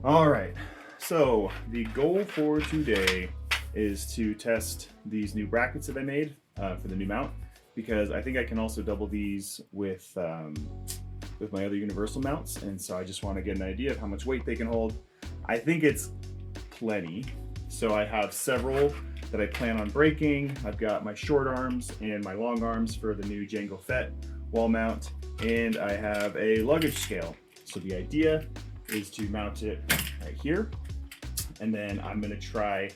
All right, so the goal for today is to test these new brackets that I made for the new mount, because I think I can also double these with my other universal mounts, and so I just want to get an idea of how much weight they can hold. I think it's plenty, so I have several that I plan on breaking. I've got my short arms and my long arms for the new Jango Fett wall mount, and I have a luggage scale. So the idea is to mount it right here, and then I'm going to try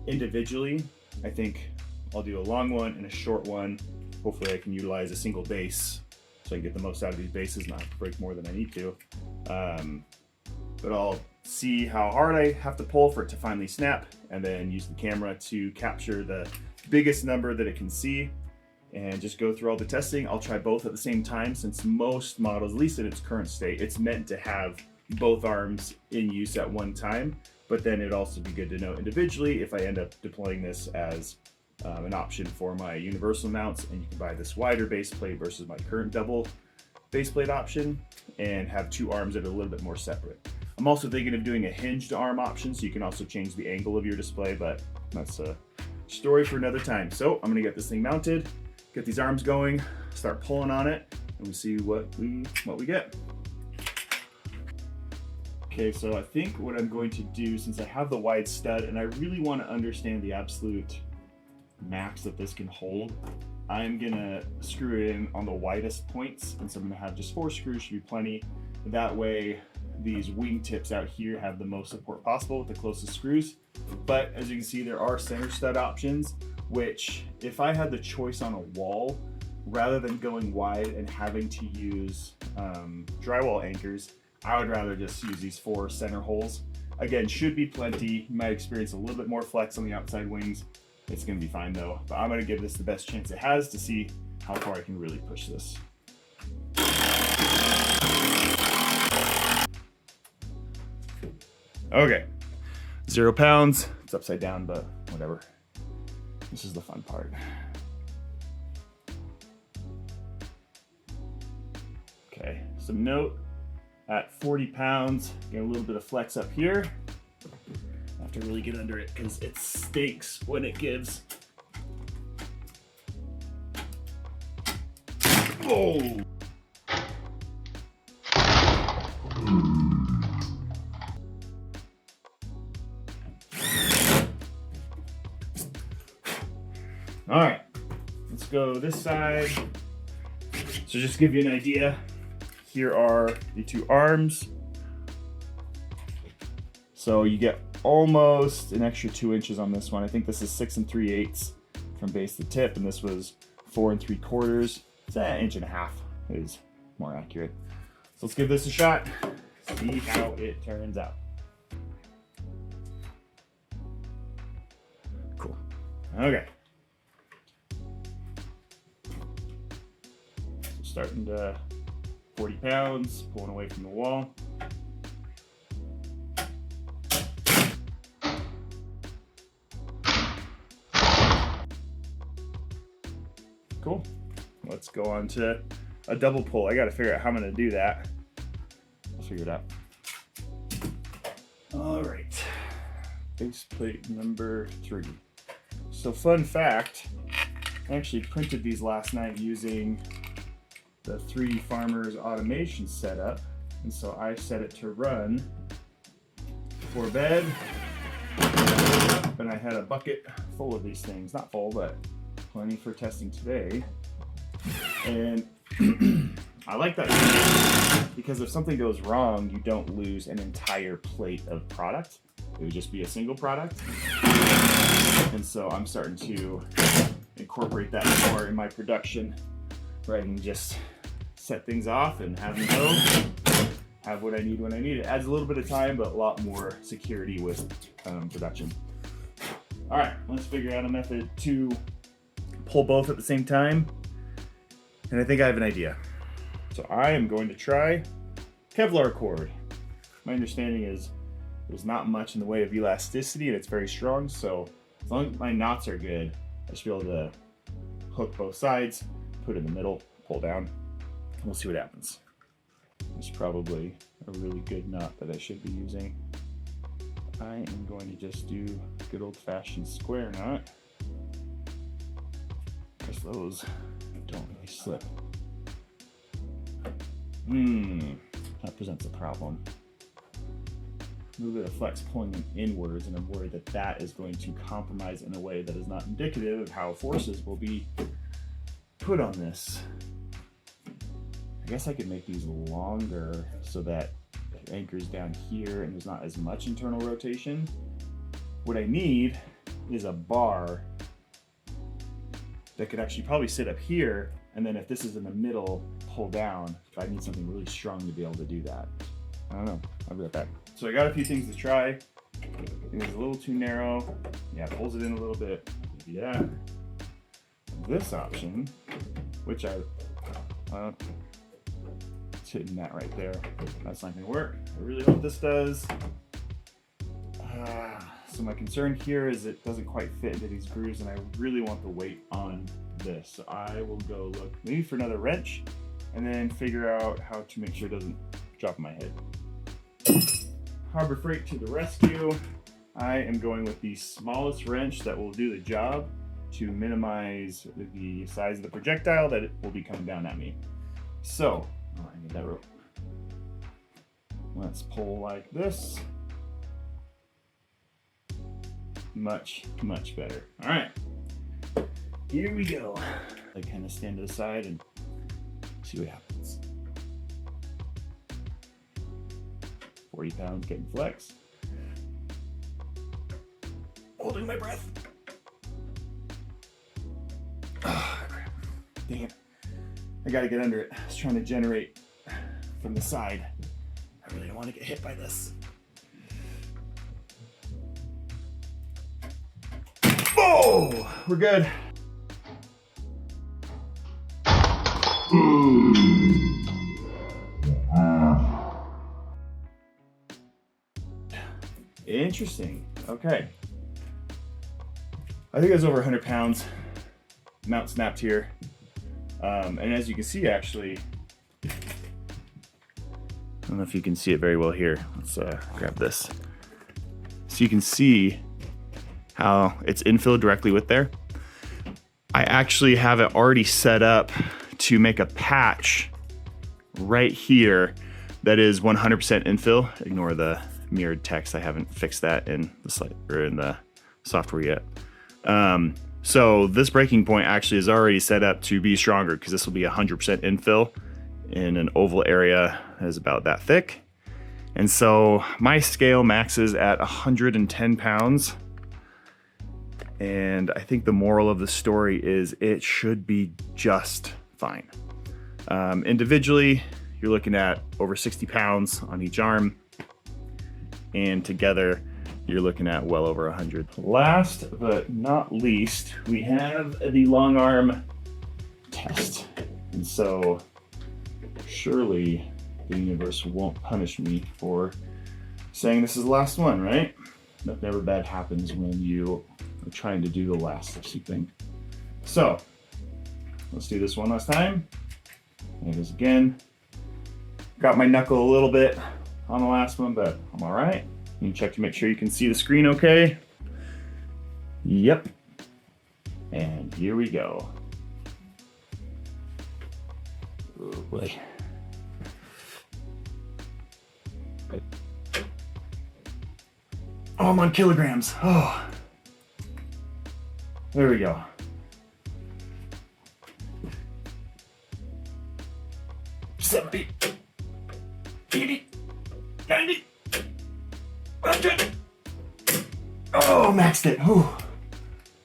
individually. I think I'll do a long one and a short one. Hopefully I can utilize a single base so I can get the most out of these bases, not break more than I need to. But I'll see how hard I have to pull for it to finally snap, and then use the camera to capture the biggest number that it can see and just go through all the testing. I'll try both at the same time, since most models, at least in its current state, it's meant to have both arms in use at one time. But then it'd also be good to know individually if I end up deploying this as an option for my universal mounts, and you can buy this wider base plate versus my current double base plate option, and have two arms that are a little bit more separate. I'm also thinking of doing a hinged arm option, so you can also change the angle of your display, but that's a story for another time. So I'm gonna get this thing mounted, get these arms going, start pulling on it, and we'll see what we get. Okay, so I think what I'm going to do, since I have the wide stud and I really want to understand the absolute max that this can hold, I'm gonna screw it in on the widest points, and so I'm gonna have just 4 screws, should be plenty. That way these wing tips out here have the most support possible with the closest screws. But as you can see, there are center stud options, which if I had the choice on a wall, rather than going wide and having to use drywall anchors, I would rather just use these 4 center holes. Again, should be plenty. You might experience a little bit more flex on the outside wings. It's gonna be fine though, but I'm gonna give this the best chance it has to see how far I can really push this. Okay, 0 pounds. It's upside down, but whatever. This is the fun part. Okay, so note at 40 pounds, get a little bit of flex up here. I have to really get under it because it stinks when it gives. Oh! All right, let's go this side. So just to give you an idea, here are the 2 arms. So you get almost an extra 2 inches on this one. I think this is 6 3/8 from base to tip, and this was 4 3/4. So 1.5 inches is more accurate. So let's give this a shot, see how it turns out. Cool. Okay. So starting to 40 pounds, pulling away from the wall. Cool. Let's go on to a double pull. I got to figure out how I'm going to do that. I'll figure it out. All right. Base plate number 3. So fun fact, I actually printed these last night using the 3 Farmers automation setup. And so I set it to run before bed. And I had a bucket full of these things. Not full, but plenty for testing today. And I like that because if something goes wrong, you don't lose an entire plate of product. It would just be a single product. And so I'm starting to incorporate that more in my production, where I can just set things off and have them go, have what I need when I need it. Adds a little bit of time, but a lot more security with production. All right, let's figure out a method to pull both at the same time. And I think I have an idea. So I am going to try Kevlar cord. My understanding is there's not much in the way of elasticity and it's very strong. So as long as my knots are good, I should be able to hook both sides, put it in the middle, pull down, and we'll see what happens. There's probably a really good knot that I should be using. I am going to just do good old-fashioned square knot, because those don't really slip. That presents a problem. A little bit of flex pulling them inwards, and I'm worried that that is going to compromise in a way that is not indicative of how forces will be put on this. I guess I could make these longer so that it anchors down here and there's not as much internal rotation. What I need is a bar that could actually probably sit up here, and then if this is in the middle, pull down. If I need something really strong to be able to do that. I don't know, I'll be right back. So I got a few things to try. It was a little too narrow. Yeah, it pulls it in a little bit. Yeah. This option, which it's hitting that right there. That's not gonna work. I really hope this does. So my concern here is it doesn't quite fit into these grooves, and I really want the weight on this. So I will go look maybe for another wrench and then figure out how to make sure it doesn't drop on my head. Harbor Freight to the rescue. I am going with the smallest wrench that will do the job to minimize the size of the projectile that it will be coming down at me. So, I need that rope. Let's pull like this. Much, much better. All right, here we go. I kind of stand to the side and see what happens. 40 pounds getting flex. Holding my breath. Oh, crap. Dang it. I gotta get under it. I was trying to generate from the side. I really don't want to get hit by this. Oh, we're good. Interesting. Okay. I think it was over 100 pounds. Mount snapped here. And as you can see, actually, I don't know if you can see it very well here. Let's grab this. So you can see how it's infilled directly with there. I actually have it already set up to make a patch right here that is 100% infill. Ignore the mirrored text. I haven't fixed that in the slide or in the software yet. So this breaking point actually is already set up to be stronger because this will be 100% infill in an oval area that is about that thick. And so my scale maxes at 110 pounds. And I think the moral of the story is it should be just fine. Individually, you're looking at over 60 pounds on each arm. And together, you're looking at well over 100. Last but not least, we have the long arm test. And so surely the universe won't punish me for saying this is the last one, right? Nothing ever bad happens when you are trying to do the last of something. So let's do this one last time. There it is again. Got my knuckle a little bit on the last one, but I'm all right. You can check to make sure you can see the screen okay. Yep. And here we go. Oh boy. Oh, I'm on kilograms. Oh. There we go. 70, 80, 90, 100. Oh, maxed it. Whew.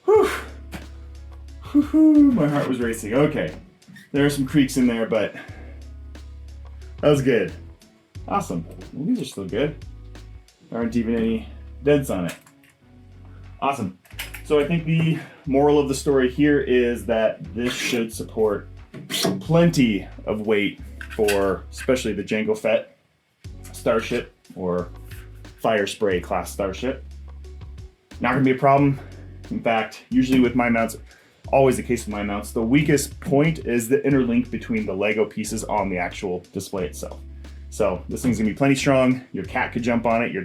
Whew. Whew. My heart was racing. Okay. There are some creaks in there, but that was good. Awesome. Well, these are still good. There aren't even any dents on it. Awesome. So I think the moral of the story here is that this should support plenty of weight for especially the Jango Fett Starship or Firespray-Class Starship. Not gonna be a problem. In fact, usually with my mounts, always the case with my mounts, the weakest point is the interlink between the Lego pieces on the actual display itself. So this thing's gonna be plenty strong. Your cat could jump on it, your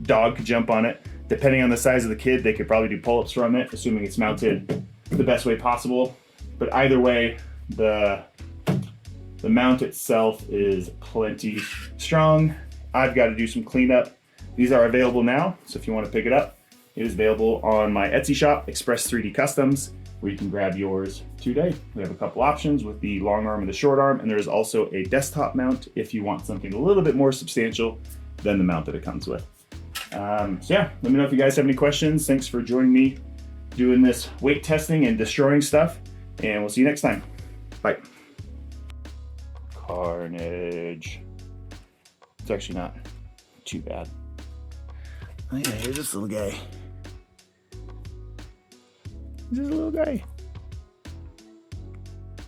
dog could jump on it. Depending on the size of the kid, they could probably do pull-ups from it, assuming it's mounted the best way possible. But either way, the mount itself is plenty strong. I've got to do some cleanup. These are available now, so if you want to pick it up, it is available on my Etsy shop, Express 3D Customs, where you can grab yours today. We have a couple options with the long arm and the short arm, and there is also a desktop mount if you want something a little bit more substantial than the mount that it comes with. So yeah, let me know if you guys have any questions. Thanks for joining me doing this weight testing and destroying stuff, and we'll see you next time. Bye. Carnage. It's actually not too bad. Oh yeah, here's this little guy. This is a little guy.